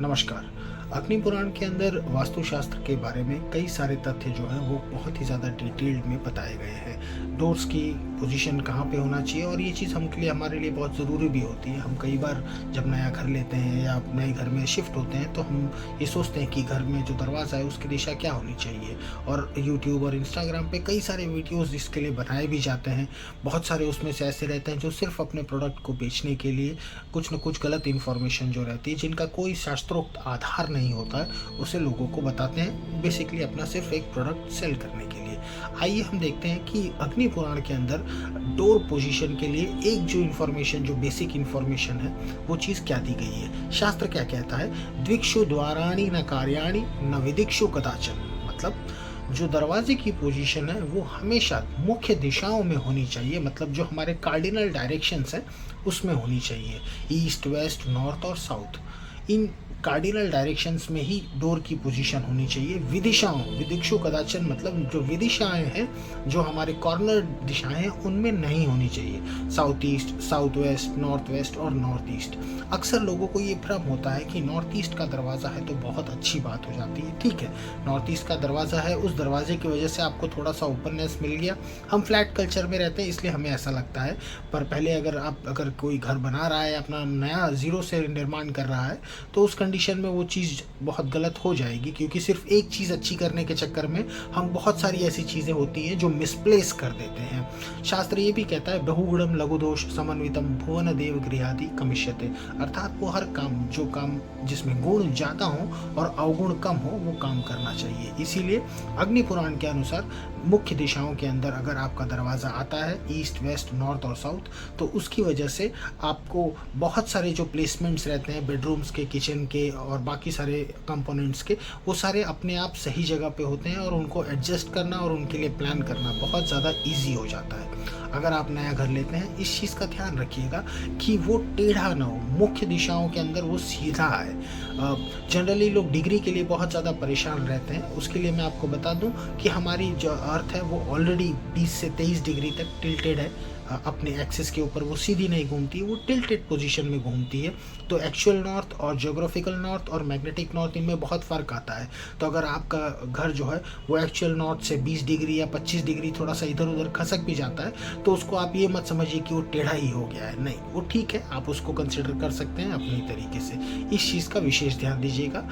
नमस्कार। अग्नि पुराण के अंदर वास्तुशास्त्र के बारे में कई सारे तथ्य जो हैं वो बहुत ही ज़्यादा डिटेल्ड में बताए गए हैं। डोर्स की पोजीशन कहाँ पे होना चाहिए और ये चीज़ हमके लिए हमारे लिए बहुत ज़रूरी भी होती है। हम कई बार जब नया घर लेते हैं या नए घर में शिफ्ट होते हैं तो हम ये सोचते हैं कि घर में जो दरवाज़ा है उसकी दिशा क्या होनी चाहिए। और यूट्यूब और इंस्टाग्राम पे कई सारे वीडियोज़ इसके लिए बनाए भी जाते हैं। बहुत सारे उसमें से ऐसे रहते हैं जो सिर्फ़ अपने प्रोडक्ट को बेचने के लिए कुछ न कुछ गलत इन्फॉर्मेशन जो रहती है जिनका कोई शास्त्रोक्त आधार नहीं होता है, उसे लोगों को बताते हैं बेसिकली अपना सिर्फ एक प्रोडक्ट सेल करने के लिए। आइए हम देखते हैं कि अग्नि पुराण के अंदर डोर पोजीशन के लिए एक जो इन्फॉर्मेशन जो बेसिक इन्फॉर्मेशन है वो चीज़ क्या दी गई है। शास्त्र क्या कहता है, द्विक्षु द्वाराणि न कार्याणि न विदिक्षु कदाचन। मतलब जो दरवाजे की पोजीशन है वो हमेशा मुख्य दिशाओं में होनी चाहिए, मतलब जो हमारे कार्डिनल डायरेक्शंस हैं उसमें होनी चाहिए। ईस्ट, वेस्ट, नॉर्थ और साउथ, इन कार्डिनल डायरेक्शंस में ही डोर की पोजीशन होनी चाहिए। विदिशाओं, विदिक्षु कदाचन मतलब जो विदिशाएं हैं, जो हमारे कॉर्नर दिशाएं हैं उनमें नहीं होनी चाहिए। साउथ ईस्ट, साउथ वेस्ट और नॉर्थ ईस्ट। अक्सर लोगों को ये भ्रम होता है कि नॉर्थ ईस्ट का दरवाज़ा है तो बहुत अच्छी बात हो जाती है। ठीक है, नॉर्थ ईस्ट का दरवाज़ा है, उस दरवाजे की वजह से आपको थोड़ा सा ओपननेस मिल गया। हम फ्लैट कल्चर में रहते हैं इसलिए हमें ऐसा लगता है, पर पहले अगर कोई घर बना रहा है, अपना नया ज़ीरो से निर्माण कर रहा है, तो उस कंडीशन में वो चीज़ बहुत गलत हो जाएगी, क्योंकि सिर्फ एक चीज़ अच्छी करने के चक्कर में हम बहुत सारी ऐसी चीज़ें होती हैं जो मिसप्लेस कर देते हैं। शास्त्र ये भी कहता है, बहुगुणम लघु दोष समन्वितम भुवन देव गृहादि कमिष्यते। अर्थात वो हर काम, जो काम जिसमें गुण ज़्यादा हो और अवगुण कम हो, वो काम करना चाहिए। इसीलिए अग्नि पुराण के अनुसार मुख्य दिशाओं के अंदर अगर आपका दरवाज़ा आता है ईस्ट, वेस्ट, नॉर्थ और साउथ, तो उसकी वजह से आपको बहुत सारे जो प्लेसमेंट्स रहते हैं बेडरूम्स के, किचन के और बाकी सारे कंपोनेंट्स के, वो सारे अपने आप सही जगह पे होते हैं और उनको एडजस्ट करना और उनके लिए प्लान करना बहुत ज़्यादा ईजी हो जाता है। अगर आप नया घर लेते हैं, इस चीज़ का ध्यान रखिएगा कि वो टेढ़ा ना हो, मुख्य दिशाओं के अंदर वो सीधा है। जनरली लोग डिग्री के लिए बहुत ज़्यादा परेशान रहते हैं। उसके लिए मैं आपको बता दूं कि हमारी जो अर्थ है वो ऑलरेडी 20 से 23 डिग्री तक टिल्टेड है। अपने एक्सिस के ऊपर वो सीधी नहीं घूमती, वो टिल्टेड पोजीशन में घूमती है। तो एक्चुअल नॉर्थ और ज्योग्राफिकल नॉर्थ और मैग्नेटिक नॉर्थ, इनमें बहुत फ़र्क आता है। तो अगर आपका घर जो है वो एक्चुअल नॉर्थ से 20 डिग्री या 25 डिग्री थोड़ा सा इधर उधर खसक भी जाता है, तो उसको आप ये मत समझिए कि वो टेढ़ा ही हो गया है। नहीं, वो ठीक है, आप उसको कंसिडर कर सकते हैं अपनी तरीके से। इस चीज़ का विशेष ध्यान दीजिएगा।